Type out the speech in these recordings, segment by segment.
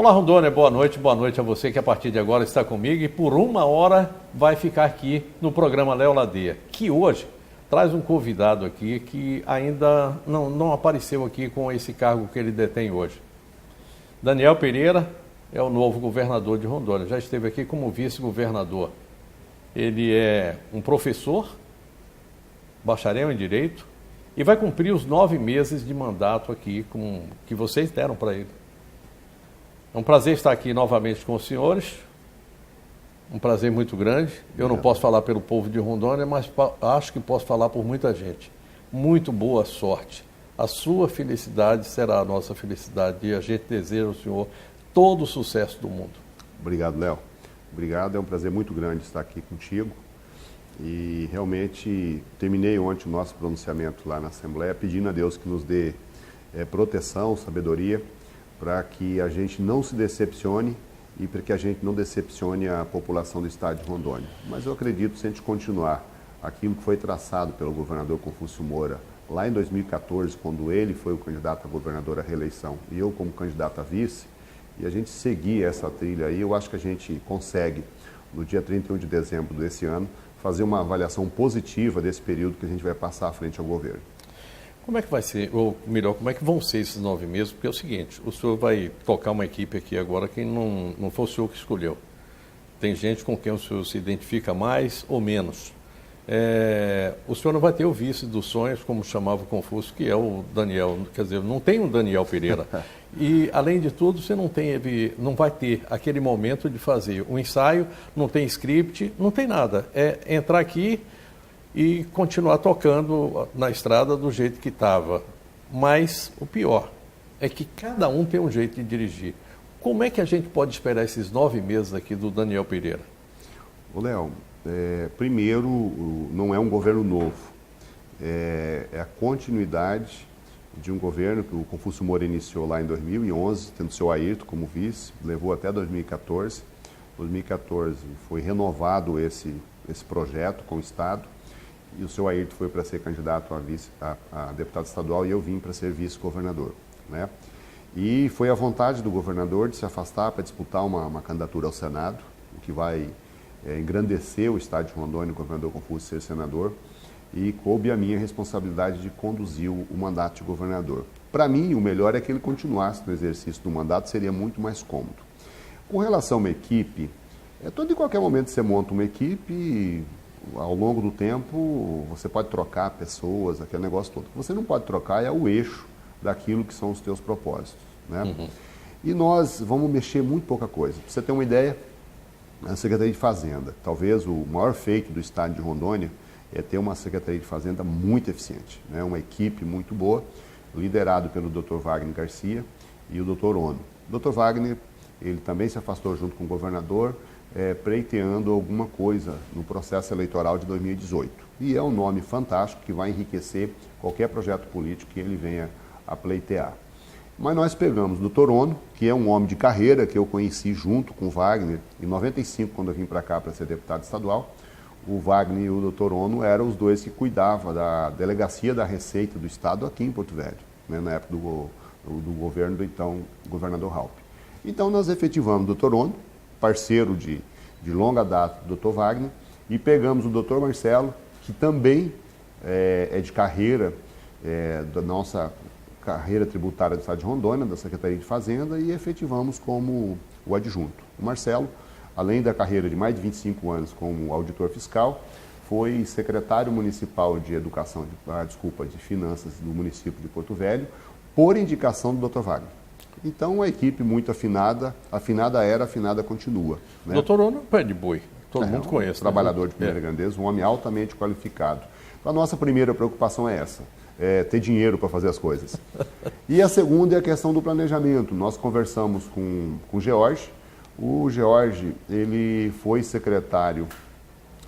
Olá, Rondônia, boa noite a você que a partir de agora está comigo e por 1 hora vai ficar aqui no programa Léo Ladeia, que hoje traz um convidado aqui que ainda não apareceu aqui com esse cargo que ele detém hoje. Daniel Pereira é o novo governador de Rondônia, já esteve aqui como vice-governador. Ele é um professor, bacharel em Direito, e vai cumprir os 9 meses de mandato aqui que vocês deram para ele. É um prazer estar aqui novamente com os senhores, um prazer muito grande. Eu não posso falar pelo povo de Rondônia, mas acho que posso falar por muita gente. Muito boa sorte. A sua felicidade será a nossa felicidade e a gente deseja ao senhor todo o sucesso do mundo. Obrigado, Léo. Obrigado, é um prazer muito grande estar aqui contigo. E realmente terminei ontem o nosso pronunciamento lá na Assembleia, pedindo a Deus que nos dê proteção, sabedoria, para que a gente não se decepcione e para que a gente não decepcione a população do estado de Rondônia. Mas eu acredito que se a gente continuar aquilo que foi traçado pelo governador Confúcio Moura lá em 2014, quando ele foi o candidato a governador à reeleição e eu como candidato a vice, e a gente seguir essa trilha aí, eu acho que a gente consegue, no dia 31 de dezembro desse ano, fazer uma avaliação positiva desse período que a gente vai passar à frente ao governo. Como é que vai ser, ou melhor, como é que vão ser esses 9 meses? Porque é o seguinte, o senhor vai tocar uma equipe aqui agora que não foi o senhor que escolheu. Tem gente com quem o senhor se identifica mais ou menos. O senhor não vai ter o vice dos sonhos, como chamava o Confúcio, que é o Daniel, quer dizer, não tem um Daniel Pereira. E, além de tudo, você não vai ter aquele momento de fazer um ensaio, não tem script, não tem nada. É entrar aqui e continuar tocando na estrada do jeito que estava. Mas o pior é que cada um tem um jeito de dirigir. Como é que a gente pode esperar esses 9 meses aqui do Daniel Pereira? Ô, Léo, primeiro, não é um governo novo. É a continuidade de um governo que o Confúcio Moura iniciou lá em 2011, tendo seu Ayrton como vice, levou até 2014. Em 2014 foi renovado esse projeto com o Estado e o seu Ayrton foi para ser candidato a deputado estadual e eu vim para ser vice-governador, né? E foi a vontade do governador de se afastar para disputar uma candidatura ao Senado, o que vai engrandecer o estado de Rondônia, o governador Confúcio ser senador, e coube a minha responsabilidade de conduzir o mandato de governador. Para mim, o melhor é que ele continuasse no exercício do mandato, seria muito mais cômodo. Com relação a uma equipe, todo e qualquer momento você monta uma equipe e, ao longo do tempo, você pode trocar pessoas, aquele negócio todo. O que você não pode trocar é o eixo daquilo que são os teus propósitos, né? Uhum. E nós vamos mexer muito pouca coisa. Para você ter uma ideia, a Secretaria de Fazenda, talvez o maior feito do estado de Rondônia, é ter uma Secretaria de Fazenda muito eficiente, né? Uma equipe muito boa, liderado pelo Dr. Wagner Garcia e o Dr. Ono. O Dr. Wagner, ele também se afastou junto com o governador, pleiteando alguma coisa no processo eleitoral de 2018. E é um nome fantástico que vai enriquecer qualquer projeto político que ele venha a pleitear. Mas nós pegamos o Dr. Ono, que é um homem de carreira que eu conheci junto com o Wagner, em 95, quando eu vim para cá para ser deputado estadual. O Wagner e o Dr. Ono eram os dois que cuidavam da Delegacia da Receita do Estado aqui em Porto Velho, né, na época do governo do então governador Raup. Então nós efetivamos o Dr. Ono, parceiro de longa data do Dr. Wagner, e pegamos o Dr. Marcelo, que também é de carreira, da nossa carreira tributária do Estado de Rondônia, da Secretaria de Fazenda, e efetivamos como o adjunto. O Marcelo, além da carreira de mais de 25 anos como auditor fiscal, foi secretário municipal de educação, de finanças do município de Porto Velho, por indicação do Dr. Wagner. Então, uma equipe muito afinada era, afinada continua, né? Doutor Ono, pé de boi, todo mundo conhece. Trabalhador de primeira grandeza, um homem altamente qualificado. Então, a nossa primeira preocupação é essa, ter dinheiro para fazer as coisas. E a segunda é a questão do planejamento. Nós conversamos com o George. O George, ele foi secretário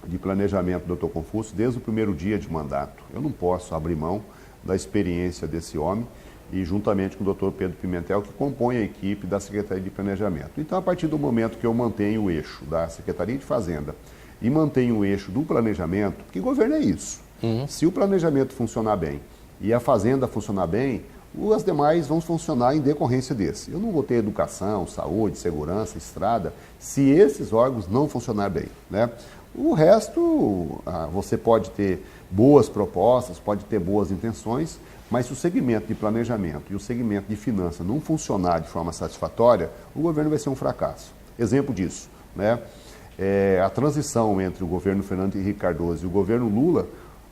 de planejamento do Dr. Confúcio desde o primeiro dia de mandato. Eu não posso abrir mão da experiência desse homem e juntamente com o Dr. Pedro Pimentel, que compõe a equipe da Secretaria de Planejamento. Então, a partir do momento que eu mantenho o eixo da Secretaria de Fazenda e mantenho o eixo do planejamento, porque governo é isso. Se o planejamento funcionar bem e a Fazenda funcionar bem, As demais vão funcionar em decorrência desse. Eu não vou ter educação, saúde, segurança, estrada, se esses órgãos não funcionar bem, né? O resto, você pode ter boas propostas, pode ter boas intenções, mas se o segmento de planejamento e o segmento de finanças não funcionar de forma satisfatória, o governo vai ser um fracasso. Exemplo disso, né? A transição entre o governo Fernando Henrique Cardoso e o governo Lula,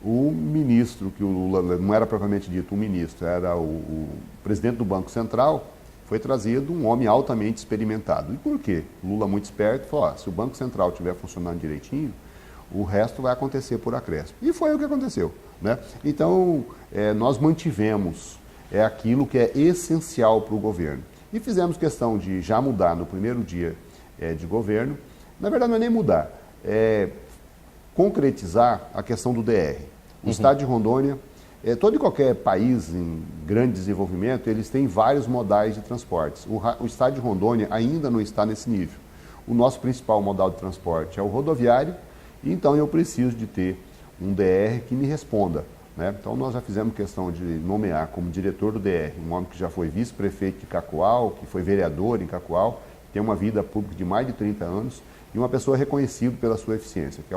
o ministro, que o Lula não era propriamente dito um ministro, era o presidente do Banco Central, foi trazido um homem altamente experimentado. E por quê? Lula, muito esperto, falou, se o Banco Central estiver funcionando direitinho, o resto vai acontecer por acréscimo. E foi o que aconteceu, né? Então, nós mantivemos aquilo que é essencial para o governo. E fizemos questão de já mudar no primeiro dia de governo. Na verdade, não é nem mudar, concretizar a questão do DR. O estado de Rondônia, todo e qualquer país em grande desenvolvimento, eles têm vários modais de transportes. O estado de Rondônia ainda não está nesse nível. O nosso principal modal de transporte é o rodoviário, e então eu preciso de ter um DR que me responda, né? Então nós já fizemos questão de nomear como diretor do DR um homem que já foi vice-prefeito de Cacoal, que foi vereador em Cacoal, tem uma vida pública de mais de 30 anos, e uma pessoa reconhecida pela sua eficiência, que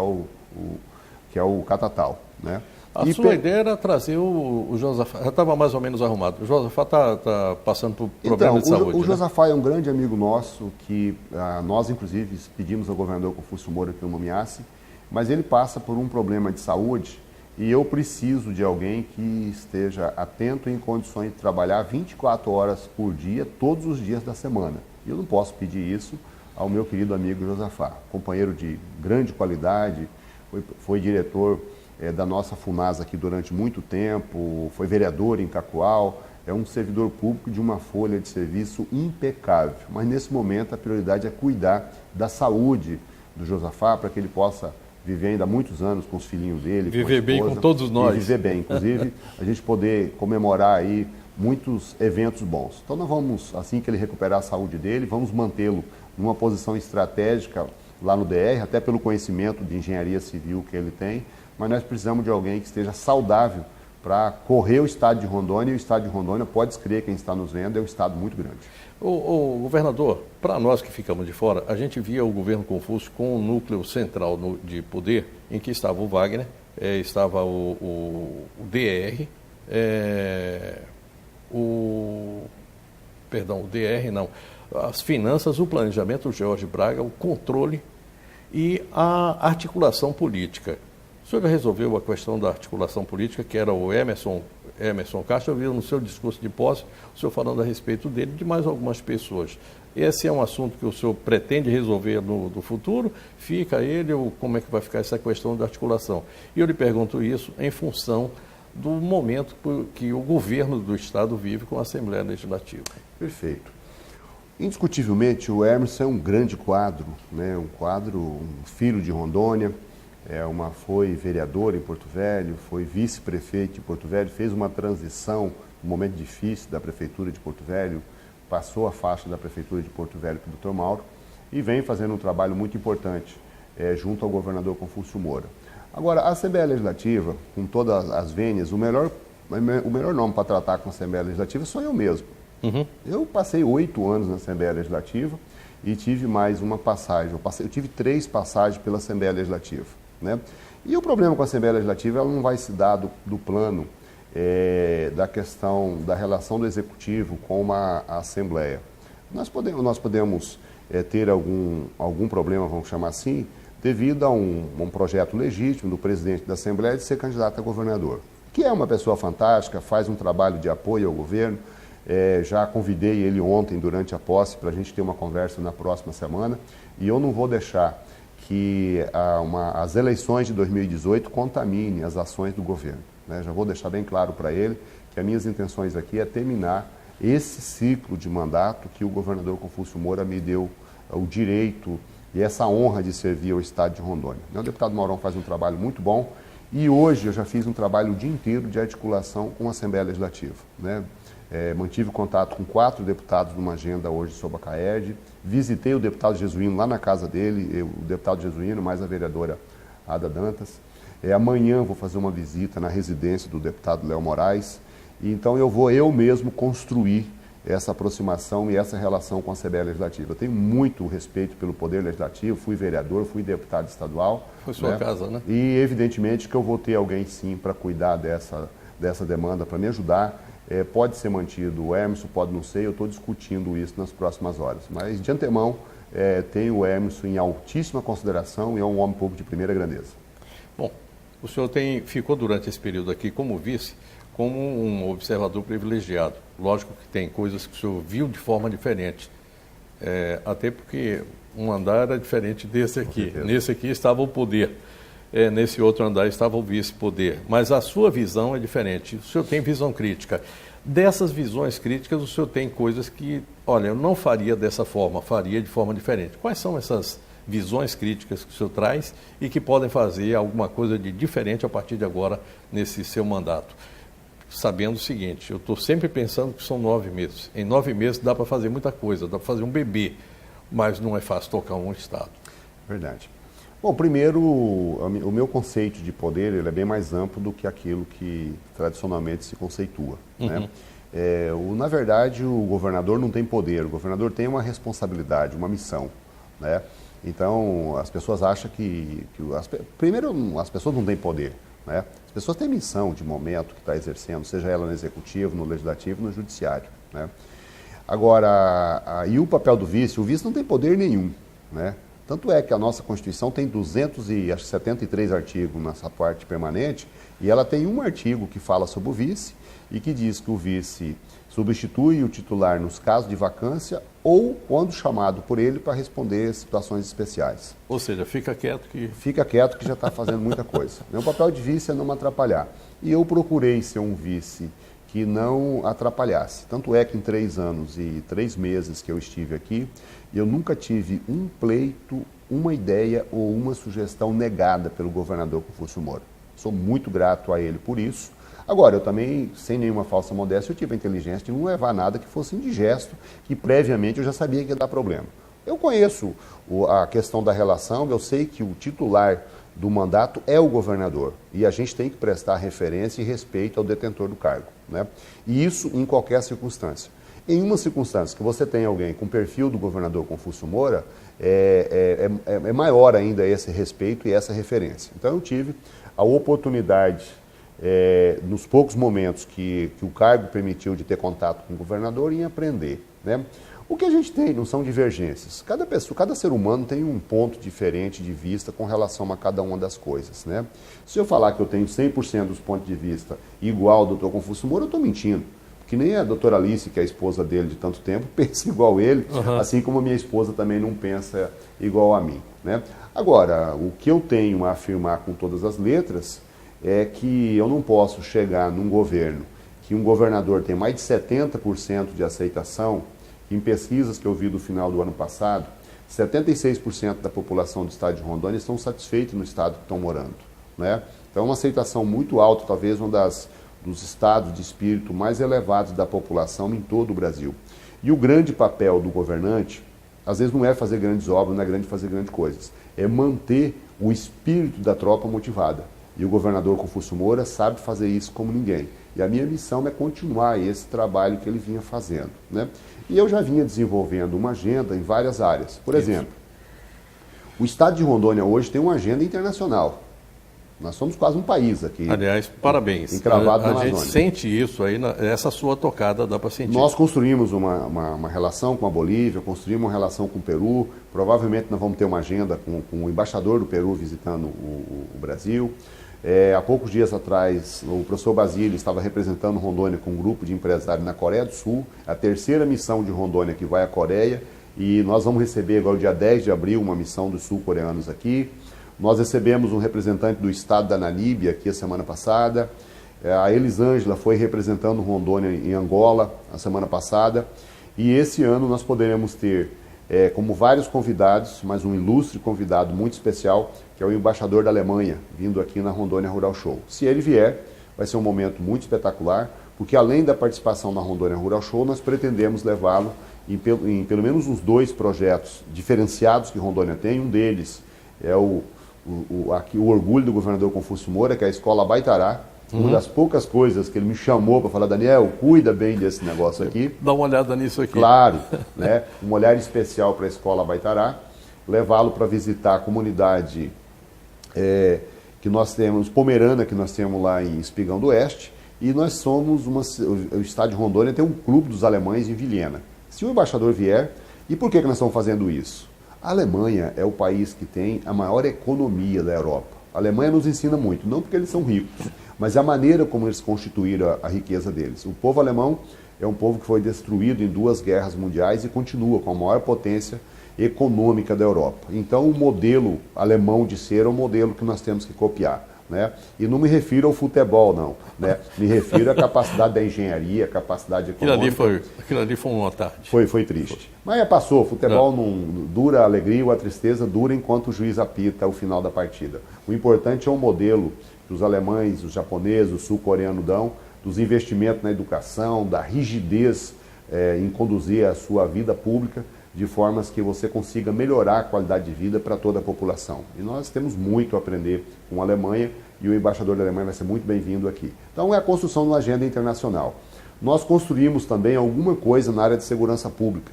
é o Catatal, né? A sua ideia era trazer o Josafá, já estava mais ou menos arrumado. O Josafá está passando por problemas de saúde. O Josafá é um grande amigo nosso, que nós, inclusive, pedimos ao governador Confúcio Moura que o nomeasse, mas ele passa por um problema de saúde e eu preciso de alguém que esteja atento e em condições de trabalhar 24 horas por dia, todos os dias da semana. E eu não posso pedir isso ao meu querido amigo Josafá, companheiro de grande qualidade, foi diretor da nossa FUNASA aqui durante muito tempo, foi vereador em Cacoal, é um servidor público de uma folha de serviço impecável. Mas nesse momento a prioridade é cuidar da saúde do Josafá para que ele possa viver ainda muitos anos com os filhinhos dele, viver bem com todos nós. E viver bem, inclusive a gente poder comemorar aí muitos eventos bons. Então nós vamos, assim que ele recuperar a saúde dele, vamos mantê-lo numa posição estratégica lá no DR, até pelo conhecimento de engenharia civil que ele tem, mas nós precisamos de alguém que esteja saudável para correr o estado de Rondônia, e o estado de Rondônia, pode crer quem está nos vendo, é um estado muito grande. O governador, para nós que ficamos de fora, a gente via o governo Confúcio com um núcleo central de poder, em que estava o Wagner, estava o DR, o DR não, as finanças, o planejamento, o Jorge Braga, o controle e a articulação política. O senhor já resolveu a questão da articulação política, que era o Emerson Castro. Eu vi no seu discurso de posse o senhor falando a respeito dele e de mais algumas pessoas. Esse é um assunto que o senhor pretende resolver no futuro? Fica ele ou como é que vai ficar essa questão da articulação? E eu lhe pergunto isso em função do momento que o governo do Estado vive com a Assembleia Legislativa. Perfeito. Indiscutivelmente, o Emerson é um grande quadro, né? Um filho de Rondônia, foi vereador em Porto Velho, foi vice-prefeito de Porto Velho, fez uma transição, um momento difícil da Prefeitura de Porto Velho, passou a faixa da Prefeitura de Porto Velho para o Dr. Mauro e vem fazendo um trabalho muito importante junto ao governador Confúcio Moura. Agora, a Assembleia Legislativa, com todas as vênias, o melhor nome para tratar com a Assembleia Legislativa sou eu mesmo. Uhum. Eu passei 8 anos na Assembleia Legislativa e tive mais uma passagem. Eu tive 3 passagens pela Assembleia Legislativa, né? E o problema com a Assembleia Legislativa, ela não vai se dar do plano da questão da relação do Executivo com a Assembleia. Nós podemos ter algum problema, vamos chamar assim, devido a um projeto legítimo do presidente da Assembleia de ser candidato a governador, que é uma pessoa fantástica, faz um trabalho de apoio ao governo. Já convidei ele ontem durante a posse para a gente ter uma conversa na próxima semana e eu não vou deixar que as eleições de 2018 contaminem as ações do governo, né? Já vou deixar bem claro para ele que as minhas intenções aqui é terminar esse ciclo de mandato que o governador Confúcio Moura me deu o direito e essa honra de servir ao estado de Rondônia. O deputado Maurão faz um trabalho muito bom e hoje eu já fiz um trabalho o dia inteiro de articulação com a Assembleia Legislativa, né? Mantive contato com 4 deputados numa agenda hoje sobre a CAERD, visitei o deputado Jesuíno lá na casa dele, o deputado Jesuíno mais a vereadora Ada Dantas. Amanhã vou fazer uma visita na residência do deputado Léo Moraes Então eu vou eu mesmo construir essa aproximação e essa relação com a Assembleia Legislativa. Eu tenho muito respeito pelo Poder Legislativo, fui vereador, fui deputado estadual. Foi sua casa, né? E evidentemente que eu vou ter alguém sim para cuidar dessa demanda, para me ajudar. Pode ser mantido o Emerson, pode não ser, eu estou discutindo isso nas próximas horas. Mas de antemão, tenho o Emerson em altíssima consideração e é um homem público de primeira grandeza. Bom, o senhor ficou durante esse período aqui como vice, como um observador privilegiado. Lógico que tem coisas que o senhor viu de forma diferente, até porque um andar era diferente desse aqui. Nesse aqui estava o poder, nesse outro andar estava o vice-poder. Mas a sua visão é diferente, o senhor tem visão crítica. Dessas visões críticas, o senhor tem coisas que, olha, eu não faria dessa forma, faria de forma diferente. Quais são essas visões críticas que o senhor traz e que podem fazer alguma coisa de diferente a partir de agora nesse seu mandato? Sabendo o seguinte, eu estou sempre pensando que são 9 meses. Em 9 meses dá para fazer muita coisa, dá para fazer um bebê, mas não é fácil tocar um Estado. Verdade. Bom, primeiro, o meu conceito de poder ele é bem mais amplo do que aquilo que tradicionalmente se conceitua. Né? Na verdade, o governador não tem poder, o governador tem uma responsabilidade, uma missão. Né? Então, as pessoas acham primeiro, as pessoas não têm poder. Né? As pessoas têm missão de momento que está exercendo, seja ela no executivo, no legislativo, no judiciário. Né? Agora, e o papel do vice? O vice não tem poder nenhum. Né? Tanto é que a nossa Constituição tem 273 artigos nessa parte permanente e ela tem um artigo que fala sobre o vice e que diz que o vice substitui o titular nos casos de vacância ou quando chamado por ele para responder situações especiais. Ou seja, fica quieto que... Fica quieto que já está fazendo muita coisa. Meu papel de vice é não me atrapalhar. E eu procurei ser um vice que não atrapalhasse. Tanto é que em 3 anos e 3 meses que eu estive aqui, eu nunca tive um pleito, uma ideia ou uma sugestão negada pelo governador Confúcio Moura. Sou muito grato a ele por isso. Agora, eu também, sem nenhuma falsa modéstia, eu tive a inteligência de não levar nada que fosse indigesto, que previamente eu já sabia que ia dar problema. Eu conheço a questão da relação, eu sei que o titular do mandato é o governador e a gente tem que prestar referência e respeito ao detentor do cargo. Né? E isso em qualquer circunstância. Em uma circunstância que você tem alguém com o perfil do governador Confúcio Moura, é maior ainda esse respeito e essa referência. Então eu tive a oportunidade, nos poucos momentos que o cargo permitiu de ter contato com o governador, em aprender. Né? O que a gente tem não são divergências. Cada pessoa, cada ser humano tem um ponto diferente de vista com relação a cada uma das coisas. Né? Se eu falar que eu tenho 100% dos pontos de vista igual ao doutor Confúcio Moura, eu estou mentindo. Que nem a doutora Alice, que é a esposa dele de tanto tempo, pensa igual ele, assim como a minha esposa também não pensa igual a mim. Né? Agora, o que eu tenho a afirmar com todas as letras é que eu não posso chegar num governo que um governador tem mais de 70% de aceitação. Em pesquisas que eu vi do final do ano passado, 76% da população do estado de Rondônia estão satisfeitos no estado que estão morando. Né? Então é uma aceitação muito alta, talvez um dos estados de espírito mais elevados da população em todo o Brasil. E o grande papel do governante, às vezes não é fazer grandes obras, não é fazer grandes coisas, é manter o espírito da tropa motivada. E o governador Confúcio Moura sabe fazer isso como ninguém. E a minha missão é continuar esse trabalho que ele vinha fazendo. Né? E eu já vinha desenvolvendo uma agenda em várias áreas. Por exemplo, o estado de Rondônia hoje tem uma agenda internacional. Nós somos quase um país aqui. Aliás, parabéns. Encravado na Amazônia. A gente sente isso aí, essa sua tocada dá para sentir. Nós construímos uma relação com a Bolívia, construímos uma relação com o Peru. Provavelmente nós vamos ter uma agenda com o embaixador do Peru visitando o Brasil. Há poucos dias atrás, o professor Basílio estava representando Rondônia com um grupo de empresários na Coreia do Sul, a terceira missão de Rondônia que vai à Coreia, e nós vamos receber agora, dia 10 de abril, uma missão dos sul-coreanos aqui. Nós recebemos um representante do estado da Namíbia aqui a semana passada. A Elisângela foi representando Rondônia em Angola a semana passada. E esse ano nós poderemos ter, como vários convidados, mas um ilustre convidado muito especial, que é o embaixador da Alemanha, vindo aqui na Rondônia Rural Show. Se ele vier, vai ser um momento muito espetacular, porque além da participação na Rondônia Rural Show, nós pretendemos levá-lo em pelo menos uns 2 projetos diferenciados que Rondônia tem. Um deles é o orgulho do governador Confúcio Moura, que é a Escola Baitará, Uma das poucas coisas que ele me chamou para falar, Daniel, cuida bem desse negócio aqui. Dá uma olhada nisso aqui. Claro, né? Um olhar especial para a Escola Baitará, levá-lo para visitar a comunidade que nós temos, Pomerana, que nós temos lá em Espigão do Oeste, e nós somos o estado de Rondônia tem um clube dos alemães em Vilhena. Se o embaixador vier, e por que nós estamos fazendo isso? A Alemanha é o país que tem a maior economia da Europa. A Alemanha nos ensina muito, não porque eles são ricos, mas a maneira como eles constituíram a riqueza deles. O povo alemão é um povo que foi destruído em 2 guerras mundiais e continua com a maior potência econômica da Europa. Então, o modelo alemão de ser é o modelo que nós temos que copiar. Né? E não me refiro ao futebol, não. Né? Me refiro à capacidade da engenharia, capacidade econômica. Aquilo ali foi uma tarde. Foi triste. Mas passou. Futebol não dura a alegria ou a tristeza, dura enquanto o juiz apita o final da partida. O importante é o modelo que os alemães, os japoneses, os sul-coreanos dão, dos investimentos na educação, da rigidez em conduzir a sua vida pública, de formas que você consiga melhorar a qualidade de vida para toda a população. E nós temos muito a aprender com a Alemanha e o embaixador da Alemanha vai ser muito bem-vindo aqui. Então é a construção de uma agenda internacional. Nós construímos também alguma coisa na área de segurança pública.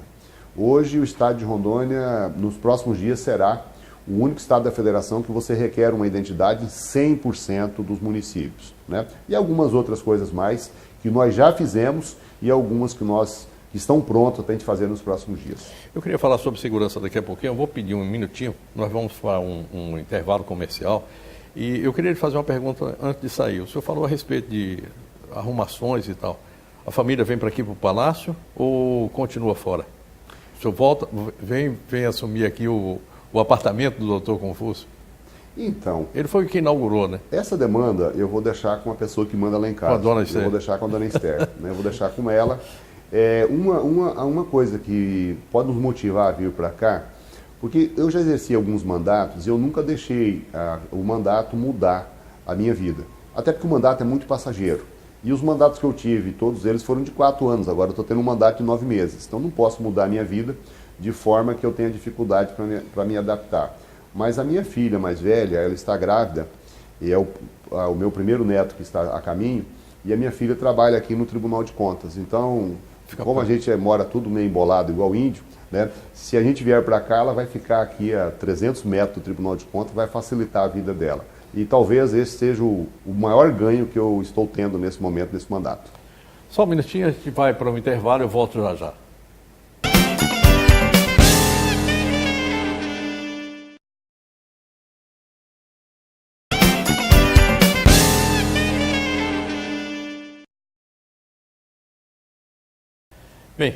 Hoje o estado de Rondônia, nos próximos dias, será o único estado da federação que você requer uma identidade em 100% dos municípios. Né? E algumas outras coisas mais que nós já fizemos e algumas que estão prontas para a gente fazer nos próximos dias. Eu queria falar sobre segurança daqui a pouquinho, eu vou pedir um minutinho, nós vamos para um intervalo comercial e eu queria lhe fazer uma pergunta antes de sair. O senhor falou a respeito de arrumações e tal. A família vem para aqui para o Palácio ou continua fora? O senhor volta, vem assumir aqui o apartamento do doutor Confúcio? Então... Ele foi o que inaugurou, né? Essa demanda eu vou deixar com a pessoa que manda lá em casa. Com a dona Esther. Eu vou deixar com a dona Esther. Né? Eu vou deixar com ela. Uma coisa que pode nos motivar a vir para cá, porque eu já exerci alguns mandatos e eu nunca deixei o mandato mudar a minha vida. Até porque o mandato é muito passageiro. E os mandatos que eu tive, todos eles foram de 4 anos, agora eu estou tendo um mandato de 9 meses. Então não posso mudar a minha vida de forma que eu tenha dificuldade para me adaptar. Mas a minha filha mais velha, ela está grávida, e é o meu primeiro neto que está a caminho, e a minha filha trabalha aqui no Tribunal de Contas. Então, como a gente mora tudo meio embolado, igual índio, né? Se a gente vier para cá, ela vai ficar aqui a 300 metros do Tribunal de Contas, vai facilitar a vida dela. E talvez esse seja o maior ganho que eu estou tendo nesse momento, nesse mandato. Só um minutinho, a gente vai para um intervalo, eu volto já já. Bem,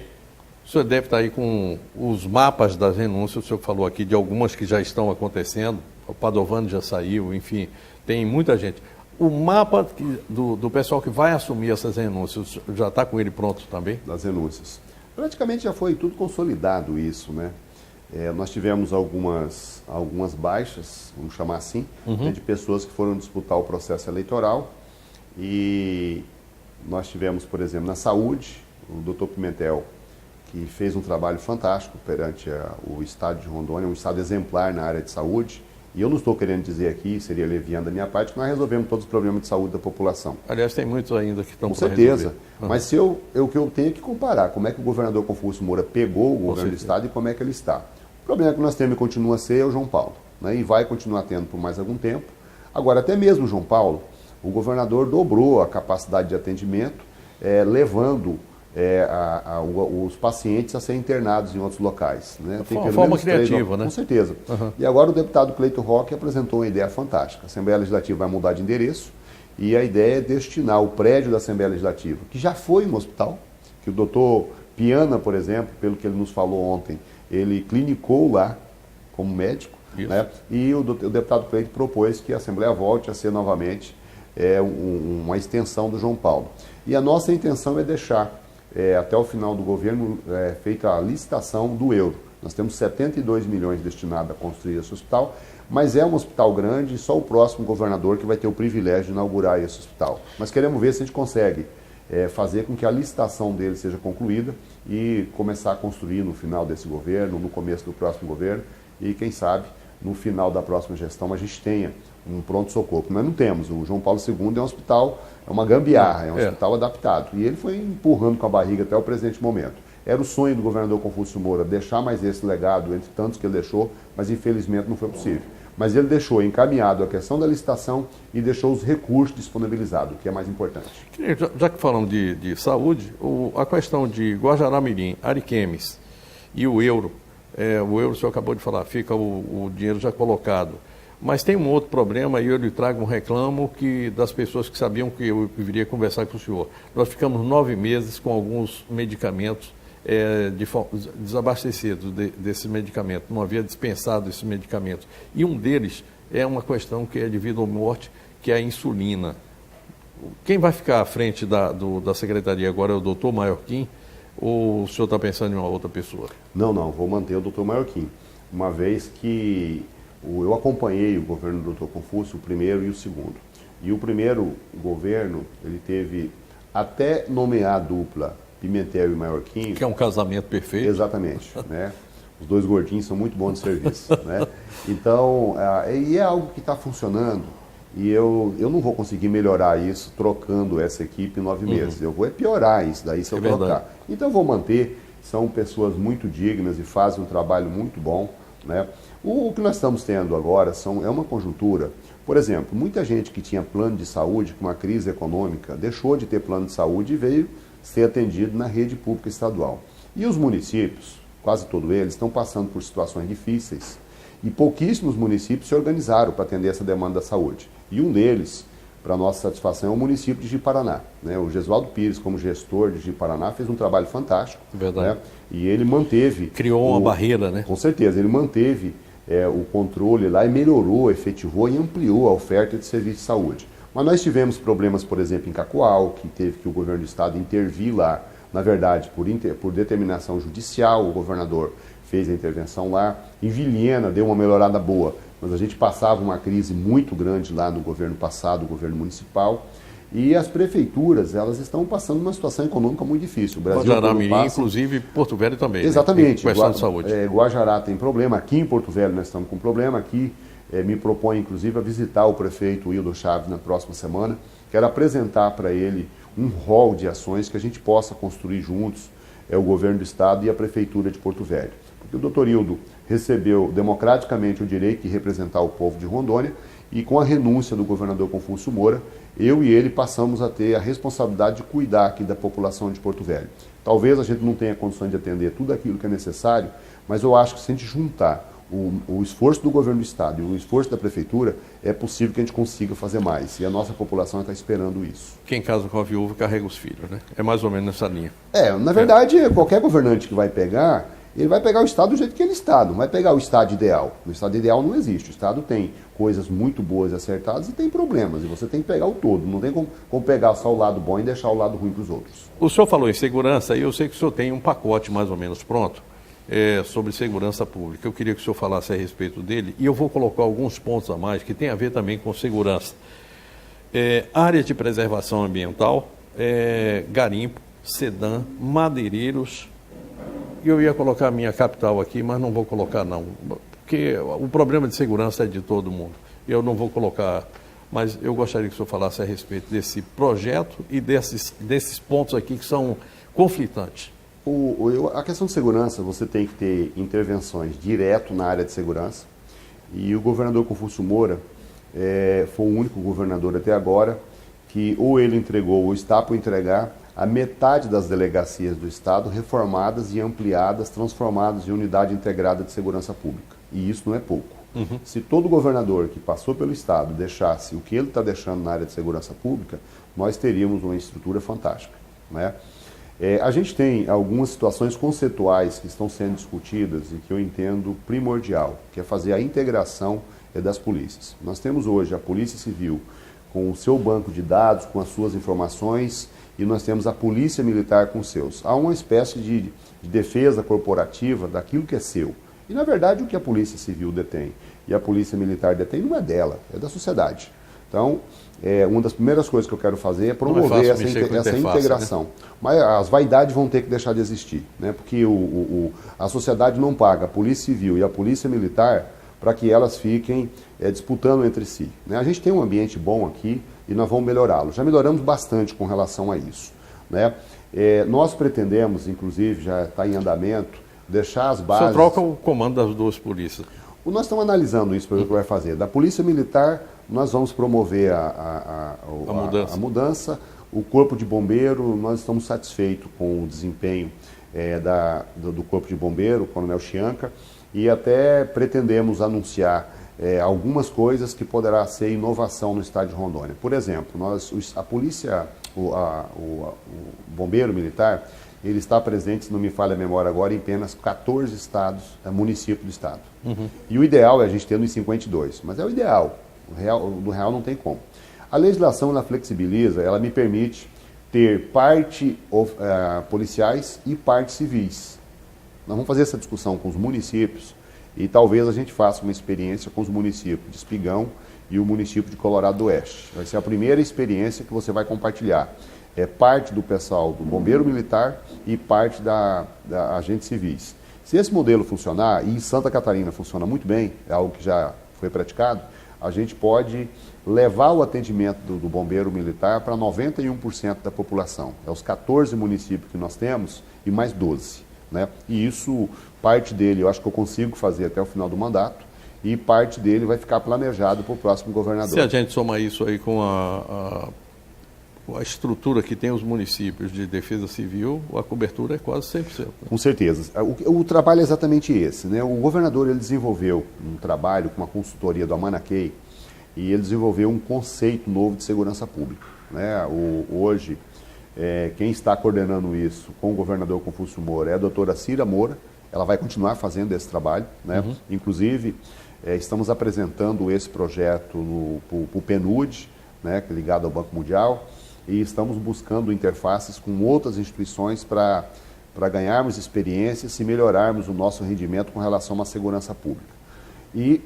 o senhor deve estar aí com os mapas das renúncias, o senhor falou aqui de algumas que já estão acontecendo, o Padovani já saiu, enfim, tem muita gente. O mapa do pessoal que vai assumir essas renúncias, já está com ele pronto também? Das renúncias. Praticamente já foi tudo consolidado isso, né? Nós tivemos algumas baixas, vamos chamar assim, né, de pessoas que foram disputar o processo eleitoral e nós tivemos, por exemplo, na saúde, o doutor Pimentel, que fez um trabalho fantástico perante o estado de Rondônia, um estado exemplar na área de saúde. E eu não estou querendo dizer aqui, seria leviando da minha parte, que nós resolvemos todos os problemas de saúde da população. Aliás, tem muitos ainda que estão com certeza. Mas o que eu tenho que comparar, como é que o governador Confúcio Moura pegou o governo do estado e como é que ele está. O problema que nós temos e continua a ser é o João Paulo, né? E vai continuar tendo por mais algum tempo. Agora, até mesmo o João Paulo, o governador dobrou a capacidade de atendimento, levando os pacientes a serem internados em outros locais. Né? Tem uma forma criativa, né? Com certeza. E agora o deputado Cleiton Roque apresentou uma ideia fantástica. A Assembleia Legislativa vai mudar de endereço e a ideia é destinar o prédio da Assembleia Legislativa, que já foi um hospital, que o doutor Piana, por exemplo, pelo que ele nos falou ontem, ele clinicou lá como médico, né? E o deputado Cleiton propôs que a Assembleia volte a ser novamente uma extensão do João Paulo. E a nossa intenção é deixar até o final do governo, feita a licitação do euro. Nós temos 72 milhões destinados a construir esse hospital, mas é um hospital grande e só o próximo governador que vai ter o privilégio de inaugurar esse hospital. Mas queremos ver se a gente consegue fazer com que a licitação dele seja concluída e começar a construir no final desse governo, no começo do próximo governo e, quem sabe, no final da próxima gestão a gente tenha um pronto-socorro. Nós não temos. O João Paulo II é um hospital é uma gambiarra, é um hospital adaptado. E ele foi empurrando com a barriga até o presente momento. Era o sonho do governador Confúcio Moura deixar mais esse legado entre tantos que ele deixou, mas infelizmente não foi possível. Mas ele deixou encaminhado a questão da licitação e deixou os recursos disponibilizados, o que é mais importante. Já que falamos de saúde, a questão de Guajará-Mirim, Ariquemes e o euro o senhor acabou de falar, fica o dinheiro já colocado. Mas tem um outro problema e eu lhe trago um reclamo das pessoas que sabiam que eu viria conversar com o senhor. Nós ficamos 9 meses com alguns medicamentos desabastecidos desse medicamento, não havia dispensado esses medicamentos. E um deles é uma questão que é de vida ou morte, que é a insulina. Quem vai ficar à frente da secretaria agora é o doutor Maiorquim, ou o senhor está pensando em uma outra pessoa? Não, vou manter o doutor Maiorquim, uma vez que eu acompanhei o governo do doutor Confúcio, o primeiro e o segundo. E o primeiro governo, ele teve até nomear a dupla Pimentel e Maiorquim. Que é um casamento perfeito. Exatamente. Né? Os dois gordinhos são muito bons de serviço. Né? Então, e é algo que está funcionando. E eu não vou conseguir melhorar isso trocando essa equipe em 9 meses. Eu vou piorar isso daí se eu trocar. Verdade. Então, eu vou manter. São pessoas muito dignas e fazem um trabalho muito bom. Né? O que nós estamos tendo agora é uma conjuntura. Por exemplo, muita gente que tinha plano de saúde com uma crise econômica deixou de ter plano de saúde e veio ser atendido na rede pública estadual. E os municípios, quase todos eles, estão passando por situações difíceis e pouquíssimos municípios se organizaram para atender essa demanda da saúde. E um deles, para nossa satisfação, é o município de Ji-Paraná. Né? O Gesualdo Pires, como gestor de Ji-Paraná, fez um trabalho fantástico. Verdade. Né? E ele manteve... Criou uma barreira, né? Com certeza, ele manteve o controle lá e melhorou, efetivou e ampliou a oferta de serviço de saúde. Mas nós tivemos problemas, por exemplo, em Cacoal, que teve que o governo do estado intervir lá. Na verdade, por determinação judicial, o governador fez a intervenção lá. Em Vilhena deu uma melhorada boa, mas a gente passava uma crise muito grande lá no governo passado, o governo municipal. E as prefeituras, elas estão passando uma situação econômica muito difícil. O Brasil Guajará-Mirim, inclusive Porto Velho também. Exatamente. Né? Questão de saúde. Guajará tem problema, aqui em Porto Velho nós estamos com problema, aqui me propõe inclusive a visitar o prefeito Wildo Chaves na próxima semana. Quero apresentar para ele um rol de ações que a gente possa construir juntos, o governo do estado e a prefeitura de Porto Velho. Porque o doutor Hildo recebeu democraticamente o direito de representar o povo de Rondônia e com a renúncia do governador Confúcio Moura, eu e ele passamos a ter a responsabilidade de cuidar aqui da população de Porto Velho. Talvez a gente não tenha condições de atender tudo aquilo que é necessário, mas eu acho que se a gente juntar o esforço do governo do estado e o esforço da prefeitura, é possível que a gente consiga fazer mais. E a nossa população está esperando isso. Quem casa com a viúva carrega os filhos, né? É mais ou menos nessa linha. Na verdade, qualquer governante que vai pegar, ele vai pegar o estado do jeito que ele está, não vai pegar o estado ideal. O estado ideal não existe. O estado tem coisas muito boas e acertadas e tem problemas. E você tem que pegar o todo. Não tem como pegar só o lado bom e deixar o lado ruim para os outros. O senhor falou em segurança e eu sei que o senhor tem um pacote mais ou menos pronto sobre segurança pública. Eu queria que o senhor falasse a respeito dele e eu vou colocar alguns pontos a mais que tem a ver também com segurança. Áreas de preservação ambiental, garimpo, sedã, madeireiros. Eu ia colocar a minha capital aqui, mas não vou colocar não, porque o problema de segurança é de todo mundo. Eu não vou colocar, mas eu gostaria que o senhor falasse a respeito desse projeto e desses pontos aqui que são conflitantes. A questão de segurança, você tem que ter intervenções direto na área de segurança. E o governador Confúcio Moura foi o único governador até agora que ou ele entregou ou está por entregar a metade das delegacias do estado reformadas e ampliadas, transformadas em unidade integrada de segurança pública. E isso não é pouco. Uhum. Se todo governador que passou pelo estado deixasse o que ele está deixando na área de segurança pública, nós teríamos uma estrutura fantástica, né? A gente tem algumas situações conceituais que estão sendo discutidas e que eu entendo primordial, que é fazer a integração das polícias. Nós temos hoje a Polícia Civil com o seu banco de dados, com as suas informações, e nós temos a Polícia Militar com os seus. Há uma espécie de defesa corporativa daquilo que é seu. E, na verdade, o que a Polícia Civil detém e a Polícia Militar detém não é dela, é da sociedade. Então, uma das primeiras coisas que eu quero fazer é promover essa integração. Né? Mas as vaidades vão ter que deixar de existir, né? Porque a sociedade não paga a Polícia Civil e a Polícia Militar para que elas fiquem disputando entre si, né? A gente tem um ambiente bom aqui, e nós vamos melhorá-lo. Já melhoramos bastante com relação a isso, né? Nós pretendemos, inclusive, já está em andamento, deixar as bases... O senhor troca o comando das duas polícias? Nós estamos analisando isso para ver o que vai fazer. Da Polícia Militar, nós vamos promover a mudança. O Corpo de Bombeiro, nós estamos satisfeitos com o desempenho do Corpo de Bombeiro, o Coronel Chianca, e até pretendemos anunciar algumas coisas que poderá ser inovação no estado de Rondônia. Por exemplo, a polícia, o bombeiro militar, ele está presente, se não me falha a memória agora, em apenas 14 estados, municípios do estado. Uhum. E o ideal é a gente ter nos 52, mas é o ideal. No real não tem como. A legislação, ela flexibiliza, ela me permite ter parte policiais e parte civis. Nós vamos fazer essa discussão com os municípios e talvez a gente faça uma experiência com os municípios de Espigão e o município de Colorado do Oeste. Vai ser a primeira experiência que você vai compartilhar. Parte do pessoal do bombeiro militar e parte da agentes civis. Se esse modelo funcionar, e em Santa Catarina funciona muito bem, é algo que já foi praticado, a gente pode levar o atendimento do bombeiro militar para 91% da população. É os 14 municípios que nós temos e mais 12. Né? E isso, parte dele, eu acho que eu consigo fazer até o final do mandato, e parte dele vai ficar planejado para o próximo governador. Se a gente soma isso aí com a estrutura que tem os municípios de defesa civil, a cobertura é quase 100%. Né? Com certeza. O trabalho é exatamente esse. Né? O governador ele desenvolveu um trabalho com uma consultoria do Amanaquei e ele desenvolveu um conceito novo de segurança pública. Né? Hoje, quem está coordenando isso com o governador Confúcio Moura é a doutora Cira Moura. Ela vai continuar fazendo esse trabalho. Né? Uhum. Inclusive, estamos apresentando esse projeto para o PNUD, né? Que é ligado ao Banco Mundial, e estamos buscando interfaces com outras instituições para ganharmos experiências e melhorarmos o nosso rendimento com relação à segurança pública. E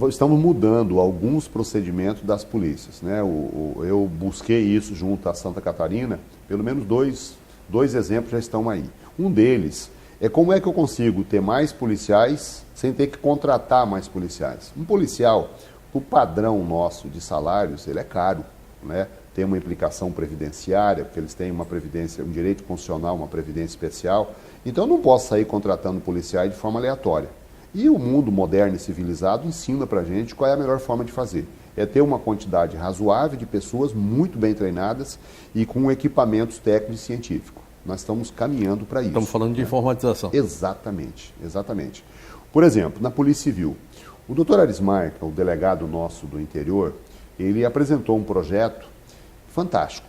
estamos mudando alguns procedimentos das polícias. Né? Eu busquei isso junto à Santa Catarina, pelo menos dois exemplos já estão aí. Um deles é como é que eu consigo ter mais policiais sem ter que contratar mais policiais. Um policial, o padrão nosso de salários, ele é caro, né? Tem uma implicação previdenciária, porque eles têm uma previdência, um direito constitucional, uma previdência especial. Então eu não posso sair contratando policiais de forma aleatória. E o mundo moderno e civilizado ensina para a gente qual é a melhor forma de fazer. É ter uma quantidade razoável de pessoas muito bem treinadas e com equipamentos técnicos e científicos. Nós estamos caminhando para isso. Estamos falando de informatização. Exatamente, exatamente. Por exemplo, na Polícia Civil, o doutor Arismar, que é o delegado nosso do interior, ele apresentou um projeto fantástico.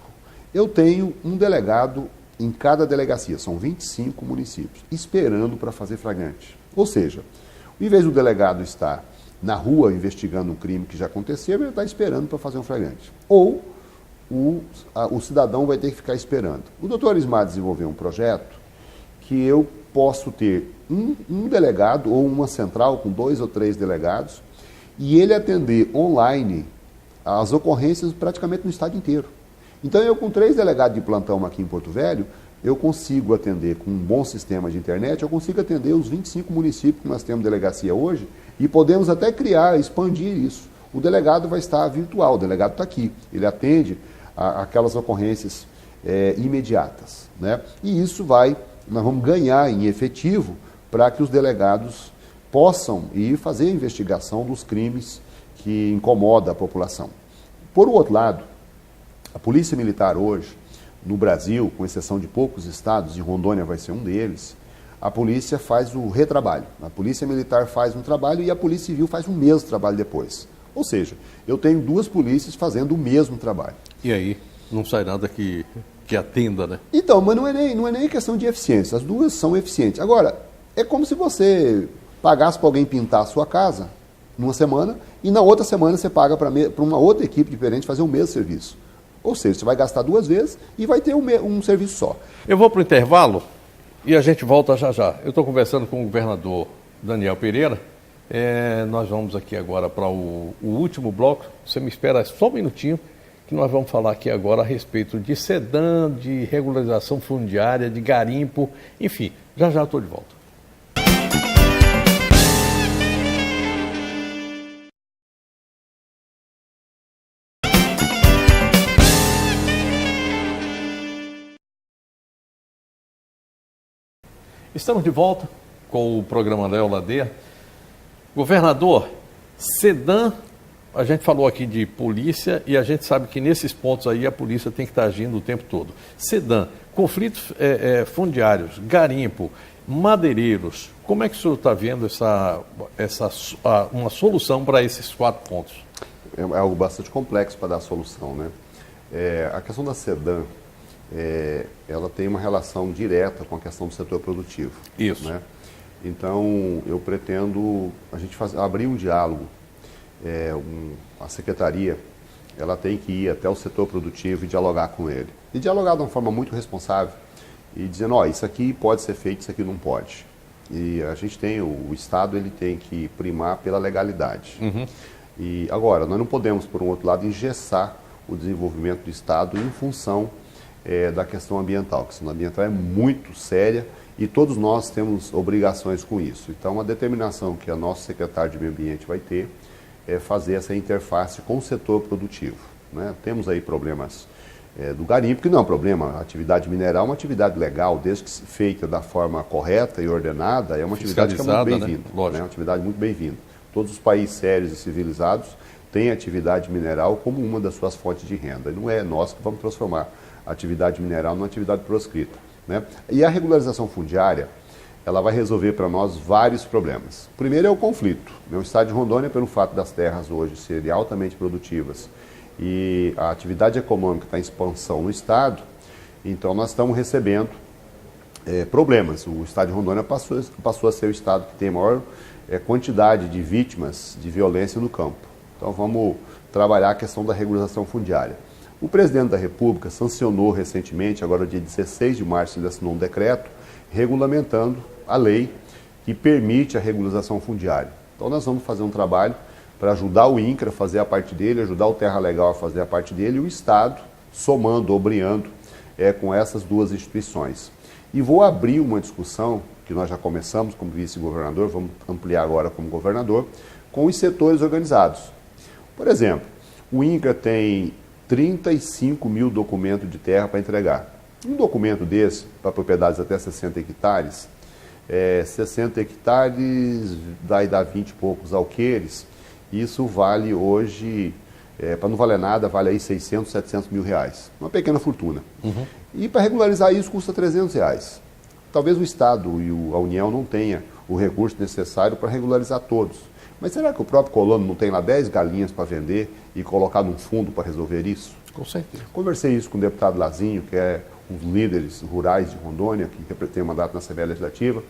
Eu tenho um delegado em cada delegacia, são 25 municípios, esperando para fazer flagrante. Ou seja, em vez do delegado estar na rua investigando um crime que já aconteceu, ele está esperando para fazer um flagrante. Ou o cidadão vai ter que ficar esperando. O doutor Ismar desenvolveu um projeto que eu posso ter um delegado ou uma central com 2 ou 3 delegados e ele atender online as ocorrências praticamente no estado inteiro. Então eu com 3 delegados de plantão aqui em Porto Velho, eu consigo atender com um bom sistema de internet, eu consigo atender os 25 municípios que nós temos delegacia hoje e podemos até expandir isso. O delegado vai estar virtual, o delegado está aqui, ele atende aquelas ocorrências imediatas. Né? E isso nós vamos ganhar em efetivo para que os delegados possam ir fazer a investigação dos crimes que incomodam a população. Por outro lado, a Polícia Militar hoje, no Brasil, com exceção de poucos estados, e Rondônia vai ser um deles, a polícia faz o retrabalho. A Polícia Militar faz um trabalho e a Polícia Civil faz o mesmo trabalho depois. Ou seja, eu tenho 2 polícias fazendo o mesmo trabalho. E aí, não sai nada que atenda, né? Então, mas não é nem questão de eficiência. As 2 são eficientes. Agora, é como se você pagasse para alguém pintar a sua casa numa semana e na outra semana você paga para uma outra equipe diferente fazer o mesmo serviço. Ou seja, você vai gastar 2 vezes e vai ter um serviço só. Eu vou para o intervalo e a gente volta já já. Eu estou conversando com o governador Daniel Pereira. Nós vamos aqui agora para o último bloco. Você me espera só um minutinho, que nós vamos falar aqui agora a respeito de sedã, de regularização fundiária, de garimpo, enfim. Já estou de volta. Estamos de volta com o programa Léo Ladeia. Governador, SEDAM, a gente falou aqui de polícia e a gente sabe que nesses pontos aí a polícia tem que estar agindo o tempo todo. SEDAM, conflitos fundiários, garimpo, madeireiros, como é que o senhor está vendo uma solução para esses 4 pontos? É algo bastante complexo para dar solução, né? A questão da SEDAM, ela tem uma relação direta com a questão do setor produtivo. Isso. Né? Então, eu pretendo abrir um diálogo. A secretaria, ela tem que ir até o setor produtivo e dialogar com ele. E dialogar de uma forma muito responsável e dizendo, isso aqui pode ser feito, isso aqui não pode. E a gente tem, o Estado, ele tem que primar pela legalidade. Uhum. E agora, nós não podemos, por um outro lado, engessar o desenvolvimento do Estado em função da questão ambiental. A questão ambiental é muito séria e todos nós temos obrigações com isso. Então, a determinação que a nossa secretária de Meio Ambiente vai ter é fazer essa interface com o setor produtivo. Né? Temos aí problemas do garimpo, que não é um problema. A atividade mineral é uma atividade legal, desde que feita da forma correta e ordenada, é uma atividade que é muito bem-vinda. Né? É uma atividade muito bem-vinda. Todos os países sérios e civilizados têm a atividade mineral como uma das suas fontes de renda. E não é nós que vamos transformar a atividade mineral numa atividade proscrita. Né? E a regularização fundiária, ela vai resolver para nós vários problemas. O primeiro é o conflito. O Estado de Rondônia, pelo fato das terras hoje serem altamente produtivas e a atividade econômica está em expansão no Estado, então nós estamos recebendo problemas. O Estado de Rondônia passou a ser o Estado que tem a maior quantidade de vítimas de violência no campo. Então vamos trabalhar a questão da regularização fundiária. O presidente da República sancionou recentemente, agora dia 16 de março, ele assinou um decreto regulamentando a lei que permite a regularização fundiária. Então nós vamos fazer um trabalho para ajudar o INCRA a fazer a parte dele, ajudar o Terra Legal a fazer a parte dele e o Estado somando, obriando com essas duas instituições. E vou abrir uma discussão, que nós já começamos como vice-governador, vamos ampliar agora como governador, com os setores organizados. Por exemplo, o INCRA tem 35 mil documentos de terra para entregar. Um documento desse, para propriedades até 60 hectares, 60 hectares vai dar 20 e poucos alqueires. Isso vale hoje, para não valer nada, vale aí 600, 700 mil reais. Uma pequena fortuna. Uhum. E para regularizar isso custa 300 reais. Talvez o Estado e a União não tenham o recurso necessário para regularizar todos. Mas será que o próprio colono não tem lá 10 galinhas para vender e colocar num fundo para resolver isso? Com certeza. Conversei isso com o deputado Lazinho, que é um dos líderes rurais de Rondônia, que tem mandato na Assembleia Legislativa,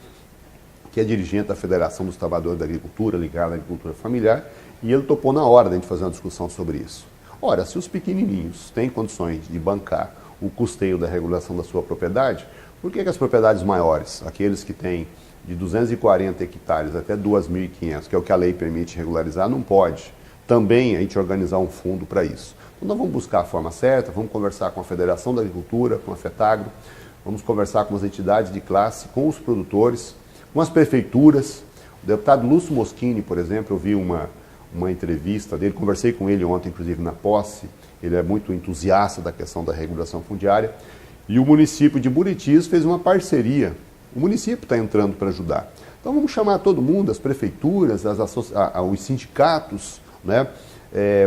que é dirigente da Federação dos Trabalhadores da Agricultura, ligado à agricultura familiar, e ele topou na hora de a gente fazer uma discussão sobre isso. Ora, se os pequenininhos têm condições de bancar o custeio da regulação da sua propriedade, por que as propriedades maiores, aqueles que têm de 240 hectares até 2.500, que é o que a lei permite regularizar, não pode também a gente organizar um fundo para isso? Então nós vamos buscar a forma certa, vamos conversar com a Federação da Agricultura, com a FETAGRO, vamos conversar com as entidades de classe, com os produtores, com as prefeituras. O deputado Lúcio Moschini, por exemplo, eu vi uma entrevista dele, conversei com ele ontem, inclusive, na posse, ele é muito entusiasta da questão da regulação fundiária, e o município de Buritis fez uma parceria. O município está entrando para ajudar. Então vamos chamar todo mundo, as prefeituras, os sindicatos, né?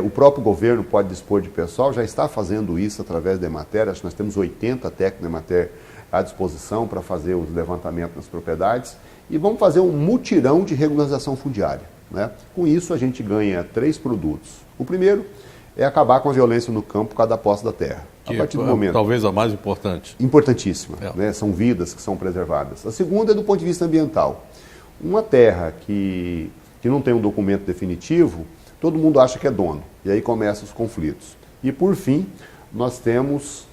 O próprio governo pode dispor de pessoal, já está fazendo isso através da Emater. Acho que nós temos 80 técnicos da Emater à disposição para fazer os levantamentos nas propriedades. E vamos fazer um mutirão de regularização fundiária. Né? Com isso a gente ganha 3 produtos. O primeiro é acabar com a violência no campo por causa da posse da terra. A partir do momento, talvez a mais importante. Importantíssima. Né? São vidas que são preservadas. A segunda é do ponto de vista ambiental. Uma terra que não tem um documento definitivo, todo mundo acha que é dono. E aí começam os conflitos. E por fim, nós temos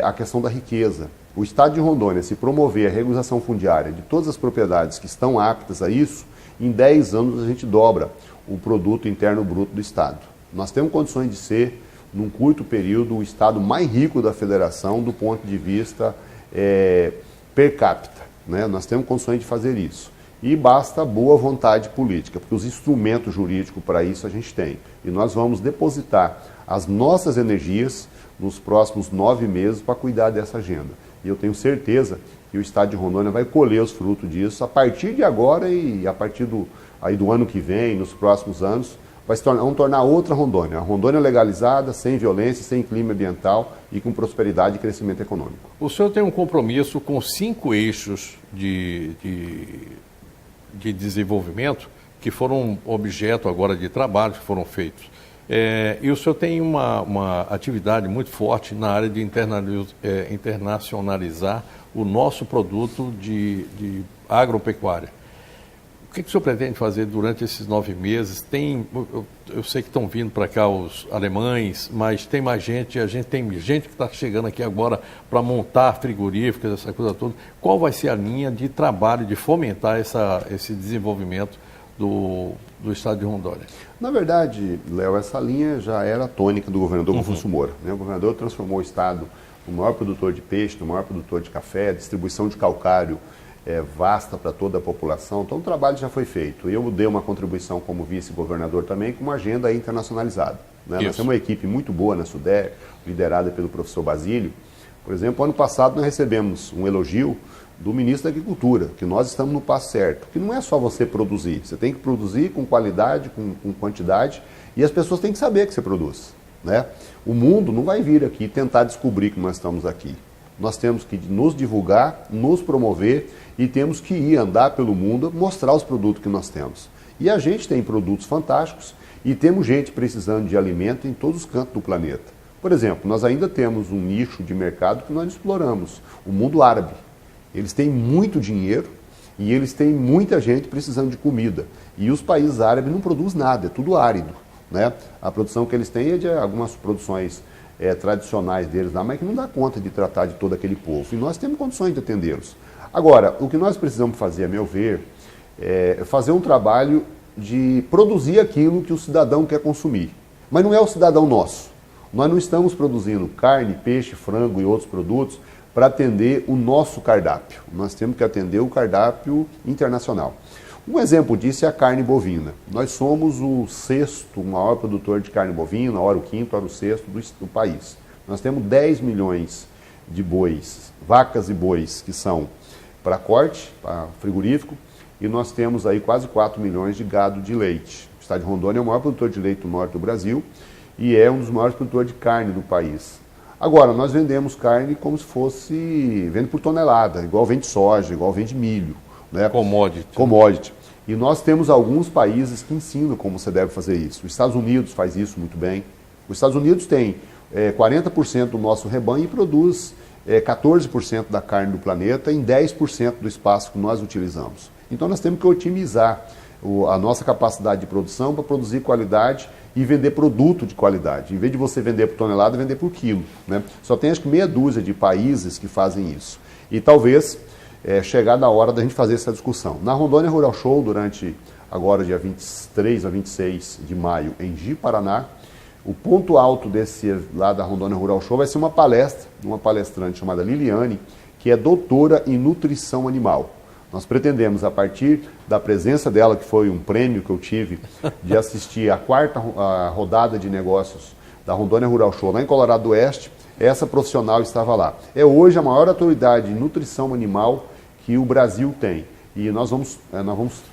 a questão da riqueza. O Estado de Rondônia, se promover a regularização fundiária de todas as propriedades que estão aptas a isso, em 10 anos a gente dobra o produto interno bruto do Estado. Nós temos condições de ser, num curto período, o Estado mais rico da Federação do ponto de vista per capita. Né? Nós temos condições de fazer isso. E basta boa vontade política, porque os instrumentos jurídicos para isso a gente tem. E nós vamos depositar as nossas energias nos próximos 9 meses para cuidar dessa agenda. e eu tenho certeza que o estado de Rondônia vai colher os frutos disso a partir de agora e a partir do ano que vem, nos próximos anos, vamos tornar outra Rondônia. A Rondônia legalizada, sem violência, sem clima ambiental e com prosperidade e crescimento econômico. O senhor tem um compromisso com 5 eixos de desenvolvimento que foram objeto agora de trabalho que foram feitos. E o senhor tem uma atividade muito forte na área de internacionalizar o nosso produto de agropecuária. O que o senhor pretende fazer durante esses 9 meses? Eu sei que estão vindo para cá os alemães, mas tem mais gente, a gente tem gente que está chegando aqui agora para montar frigoríficos, essa coisa toda. Qual vai ser a linha de trabalho, de fomentar esse desenvolvimento do estado de Rondônia? Na verdade, Léo, essa linha já era a tônica do governador Confúcio Moura, né? O governador transformou o estado no maior produtor de peixe, no maior produtor de café, distribuição de calcário vasta para toda a população. Então o trabalho já foi feito. Eu dei uma contribuição como vice-governador também com uma agenda internacionalizada, né? Nós temos uma equipe muito boa na SUDER, liderada pelo professor Basílio. Por exemplo, ano passado nós recebemos um elogio do ministro da Agricultura, que nós estamos no passo certo, que não é só você produzir, você tem que produzir com qualidade, com quantidade, e as pessoas têm que saber que você produz, né? O mundo não vai vir aqui tentar descobrir que nós estamos aqui. Nós temos que nos divulgar, nos promover e temos que ir andar pelo mundo, mostrar os produtos que nós temos. E a gente tem produtos fantásticos e temos gente precisando de alimento em todos os cantos do planeta. Por exemplo, nós ainda temos um nicho de mercado que nós exploramos, o mundo árabe. Eles têm muito dinheiro e eles têm muita gente precisando de comida. E os países árabes não produzem nada, é tudo árido, né? A produção que eles têm é de algumas produções tradicionais deles lá, mas que não dá conta de tratar de todo aquele povo. E nós temos condições de atendê-los. Agora, o que nós precisamos fazer, a meu ver, é fazer um trabalho de produzir aquilo que o cidadão quer consumir. Mas não é o cidadão nosso. Nós não estamos produzindo carne, peixe, frango e outros produtos para atender o nosso cardápio. Nós temos que atender o cardápio internacional. Um exemplo disso é a carne bovina. Nós somos o 6º maior produtor de carne bovina, ora o 5º, ora o 6º do país. Nós temos 10 milhões de bois, vacas e bois, que são para corte, para frigorífico, e nós temos aí quase 4 milhões de gado de leite. O estado de Rondônia é o maior produtor de leite do norte do Brasil e é um dos maiores produtores de carne do país. Agora, nós vendemos carne como se fosse, vende por tonelada, igual vende soja, igual vende milho, né? Commodity. E nós temos alguns países que ensinam como você deve fazer isso. Os Estados Unidos faz isso muito bem. Os Estados Unidos tem 40% do nosso rebanho e produz 14% da carne do planeta em 10% do espaço que nós utilizamos. Então nós temos que otimizar a nossa capacidade de produção para produzir qualidade e vender produto de qualidade. Em vez de você vender por tonelada, vender por quilo, né? Só tem acho que meia dúzia de países que fazem isso. E talvez chegar na hora da gente fazer essa discussão. Na Rondônia Rural Show, durante agora dia 23 a 26 de maio, em Ji-Paraná, o ponto alto desse lá da Rondônia Rural Show vai ser uma palestra de uma palestrante chamada Liliane, que é doutora em nutrição animal. Nós pretendemos, a partir da presença dela, que foi um prêmio que eu tive, de assistir a 4ª rodada de negócios da Rondônia Rural Show lá em Colorado do Oeste, essa profissional estava lá. É hoje a maior autoridade em nutrição animal que o Brasil tem. E nós vamos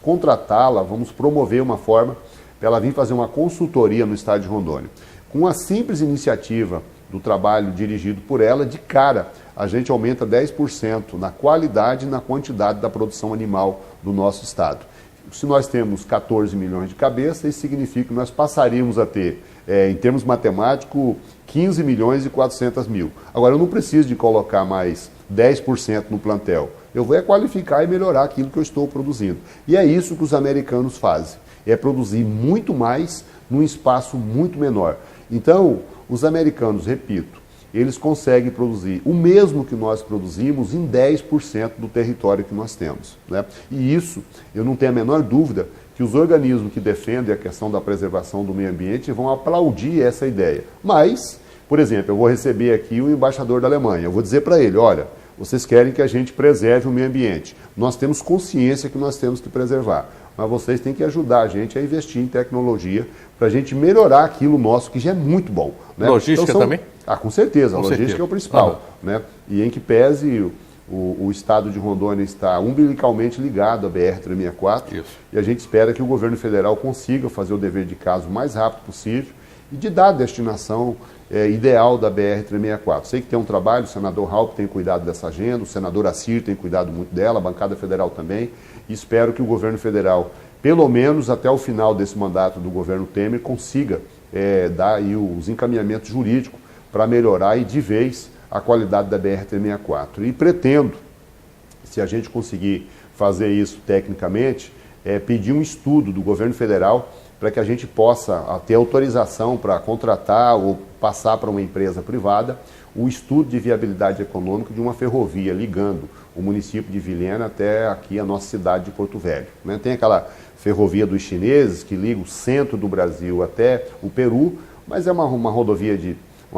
contratá-la, vamos promover uma forma para ela vir fazer uma consultoria no estado de Rondônia. Com a simples iniciativa do trabalho dirigido por ela, de cara, a gente aumenta 10% na qualidade e na quantidade da produção animal do nosso estado. Se nós temos 14 milhões de cabeças, isso significa que nós passaríamos a ter, em termos matemáticos, 15 milhões e 400 mil. Agora, eu não preciso de colocar mais 10% no plantel. Eu vou qualificar e melhorar aquilo que eu estou produzindo. E é isso que os americanos fazem. É produzir muito mais num espaço muito menor. Então, os americanos, repito, eles conseguem produzir o mesmo que nós produzimos em 10% do território que nós temos, né? E isso, eu não tenho a menor dúvida que os organismos que defendem a questão da preservação do meio ambiente vão aplaudir essa ideia. Mas, por exemplo, eu vou receber aqui o embaixador da Alemanha, eu vou dizer para ele, olha, vocês querem que a gente preserve o meio ambiente. Nós temos consciência que nós temos que preservar, mas vocês têm que ajudar a gente a investir em tecnologia para a gente melhorar aquilo nosso que já é muito bom, né? Logística então, também? Com certeza, a logística certeza. é o principal. Né? E em que pese o estado de Rondônia está umbilicalmente ligado à BR-364, e a gente espera que o governo federal consiga fazer o dever de casa o mais rápido possível e de dar a destinação ideal da BR-364. Sei que tem um trabalho, o senador Raup tem cuidado dessa agenda, o senador Assir tem cuidado muito dela, a bancada federal também, e espero que o governo federal, pelo menos até o final desse mandato do governo Temer, consiga dar aí os encaminhamentos jurídicos para melhorar e de vez a qualidade da BR-364. E pretendo, se a gente conseguir fazer isso tecnicamente, pedir um estudo do governo federal para que a gente possa ter autorização para contratar ou passar para uma empresa privada o estudo de viabilidade econômica de uma ferrovia ligando o município de Vilhena até aqui a nossa cidade de Porto Velho. Né? Tem aquela ferrovia dos chineses que liga o centro do Brasil até o Peru, mas é uma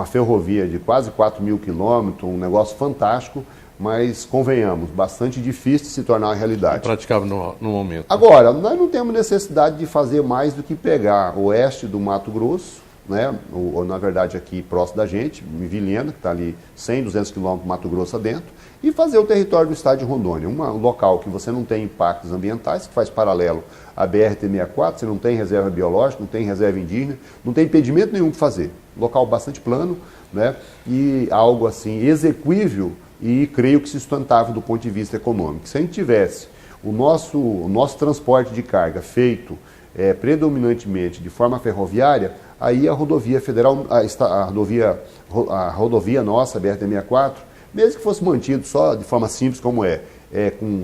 ferrovia de quase 4 mil quilômetros, um negócio fantástico, mas convenhamos, bastante difícil de se tornar uma realidade. Praticável no momento. Agora, nós não temos necessidade de fazer mais do que pegar o oeste do Mato Grosso, né, ou na verdade aqui próximo da gente, em Vilhena, que está ali 100, 200 quilômetros do Mato Grosso adentro, e fazer o território do estado de Rondônia, um local que você não tem impactos ambientais, que faz paralelo à BR-364, você não tem reserva biológica, não tem reserva indígena, não tem impedimento nenhum para fazer. Local bastante plano, né, e algo assim exequível e creio que sustentável do ponto de vista econômico. Se a gente tivesse o nosso transporte de carga feito predominantemente de forma ferroviária, aí a rodovia federal, a rodovia nossa, a BR-364, mesmo que fosse mantido só de forma simples como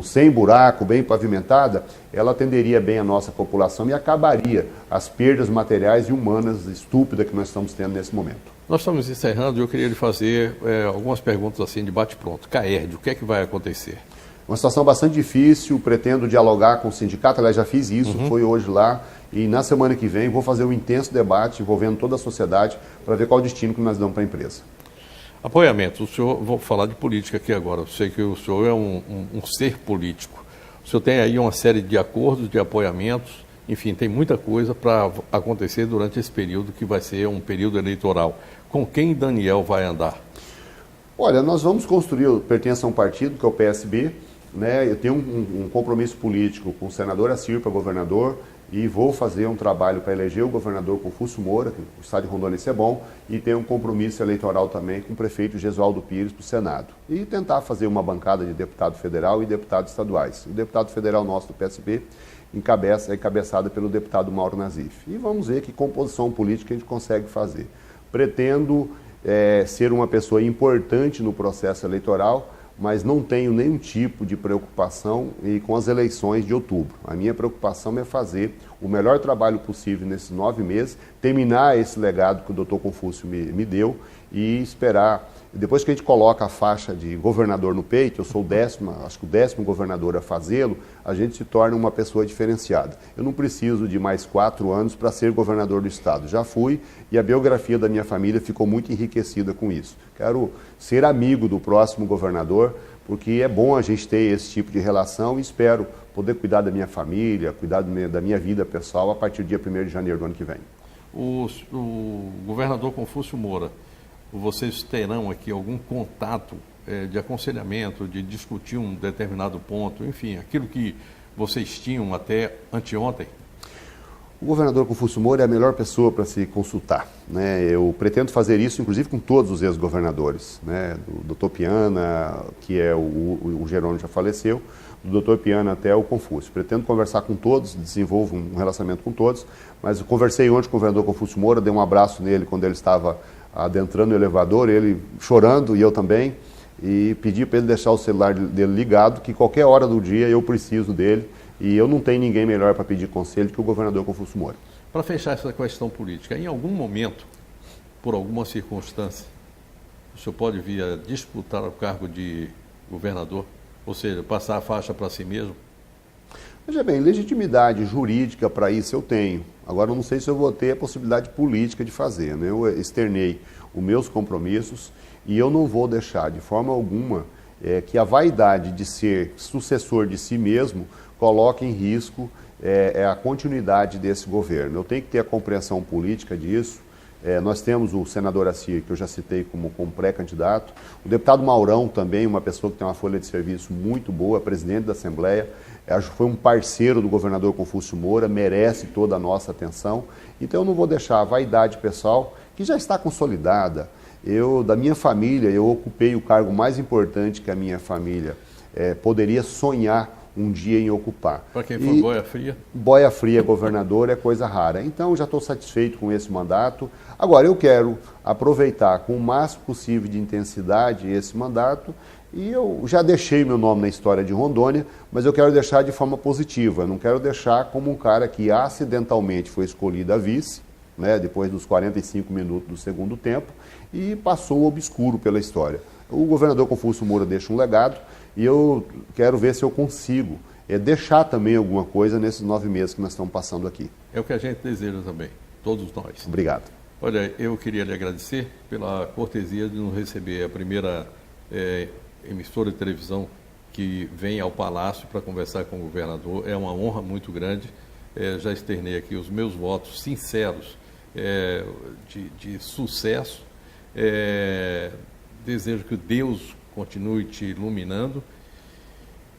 sem buraco, bem pavimentada, ela atenderia bem a nossa população e acabaria as perdas materiais e humanas estúpidas que nós estamos tendo nesse momento. Nós estamos encerrando e eu queria lhe fazer algumas perguntas assim de bate-pronto. CAERD, o que é que vai acontecer? Uma situação bastante difícil, pretendo dialogar com o sindicato, aliás, já fiz isso, foi hoje lá, e na semana que vem vou fazer um intenso debate envolvendo toda a sociedade para ver qual o destino que nós damos para a empresa. Apoiamento, vou falar de política aqui agora, eu sei que o senhor é um ser político. O senhor tem aí uma série de acordos, de apoiamentos, enfim, tem muita coisa para acontecer durante esse período que vai ser um período eleitoral. Com quem Daniel vai andar? Olha, nós vamos construir, eu pertenço a um partido que é o PSB, né? Eu tenho um compromisso político com o senador Assir para governador e vou fazer um trabalho para eleger o governador Confúcio Moura, que o estado de Rondônia é bom, e tenho um compromisso eleitoral também com o prefeito Gesualdo Pires para o Senado. E tentar fazer uma bancada de deputado federal e deputados estaduais. O deputado federal nosso do PSB é encabeçada pelo deputado Mauro Nazif. E vamos ver que composição política a gente consegue fazer. Pretendo ser uma pessoa importante no processo eleitoral, mas não tenho nenhum tipo de preocupação com as eleições de outubro. A minha preocupação é fazer o melhor trabalho possível nesses 9 meses, terminar esse legado que o doutor Confúcio me deu e esperar. Depois que a gente coloca a faixa de governador no peito, eu sou o 10º governador a fazê-lo, a gente se torna uma pessoa diferenciada. Eu não preciso de mais 4 anos para ser governador do estado. Já fui e a biografia da minha família ficou muito enriquecida com isso. Quero ser amigo do próximo governador, porque é bom a gente ter esse tipo de relação e espero poder cuidar da minha família, cuidar da minha vida pessoal a partir do dia 1º de janeiro do ano que vem. O governador Confúcio Moura, vocês terão aqui algum contato de aconselhamento, de discutir um determinado ponto, enfim, aquilo que vocês tinham até anteontem? O governador Confúcio Moura é a melhor pessoa para se consultar, né? Eu pretendo fazer isso, inclusive, com todos os ex-governadores, né? Do Dr. Piana, que é o Jerônimo já faleceu, do Dr. Piana até o Confúcio. Pretendo conversar com todos, desenvolvo um relacionamento com todos, mas eu conversei ontem com o governador Confúcio Moura, dei um abraço nele quando ele estava adentrando o elevador, ele chorando e eu também, e pedi para ele deixar o celular dele ligado, que qualquer hora do dia eu preciso dele, e eu não tenho ninguém melhor para pedir conselho que o governador Confúcio Moura. Para fechar essa questão política, em algum momento, por alguma circunstância, o senhor pode vir a disputar o cargo de governador, ou seja, passar a faixa para si mesmo? Veja bem, legitimidade jurídica para isso eu tenho. Agora, eu não sei se eu vou ter a possibilidade política de fazer, né? Eu externei os meus compromissos e eu não vou deixar de forma alguma que a vaidade de ser sucessor de si mesmo coloque em risco a continuidade desse governo. Eu tenho que ter a compreensão política disso. Nós temos o senador Assir, que eu já citei como pré-candidato, o deputado Maurão também, uma pessoa que tem uma folha de serviço muito boa, presidente da Assembleia, foi um parceiro do governador Confúcio Moura, merece toda a nossa atenção. Então eu não vou deixar a vaidade pessoal, que já está consolidada. Da minha família, eu ocupei o cargo mais importante que a minha família poderia sonhar um dia em ocupar. Para quem for boia fria? Boia fria, governador, é coisa rara. Então, já estou satisfeito com esse mandato. Agora, eu quero aproveitar com o máximo possível de intensidade esse mandato e eu já deixei meu nome na história de Rondônia, mas eu quero deixar de forma positiva. Eu não quero deixar como um cara que acidentalmente foi escolhido a vice, né, depois dos 45 minutos do segundo tempo, e passou obscuro pela história. O governador Confúcio Moura deixa um legado e eu quero ver se eu consigo deixar também alguma coisa nesses 9 meses que nós estamos passando aqui. É o que a gente deseja também, todos nós. Obrigado. Olha, eu queria lhe agradecer pela cortesia de nos receber, a primeira emissora de televisão que vem ao Palácio para conversar com o governador. É uma honra muito grande. Já externei aqui os meus votos sinceros de sucesso. Desejo que Deus continue te iluminando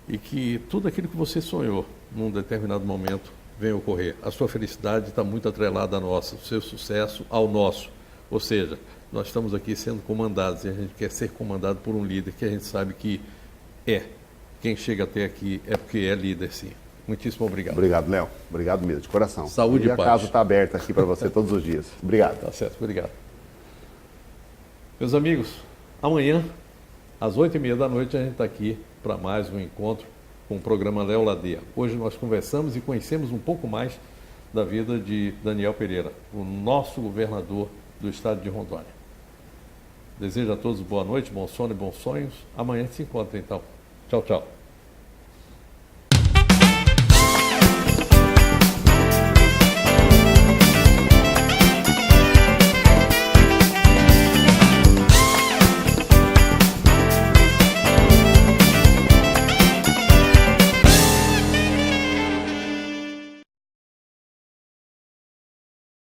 e que tudo aquilo que você sonhou num determinado momento venha ocorrer. A sua felicidade está muito atrelada à nossa, o seu sucesso ao nosso. Ou seja, nós estamos aqui sendo comandados e a gente quer ser comandado por um líder que a gente sabe que quem chega até aqui é porque é líder, sim. Muitíssimo obrigado. Obrigado, Léo. Obrigado mesmo, de coração. Saúde e paz. A casa está aberta aqui para você todos os dias. Obrigado. Tá certo, obrigado. Meus amigos, amanhã, às 8h30 da noite, a gente está aqui para mais um encontro com o programa Léo Ladeia. Hoje nós conversamos e conhecemos um pouco mais da vida de Daniel Pereira, o nosso governador do estado de Rondônia. Desejo a todos boa noite, bom sono e bons sonhos. Amanhã a gente se encontra, então. Tchau, tchau.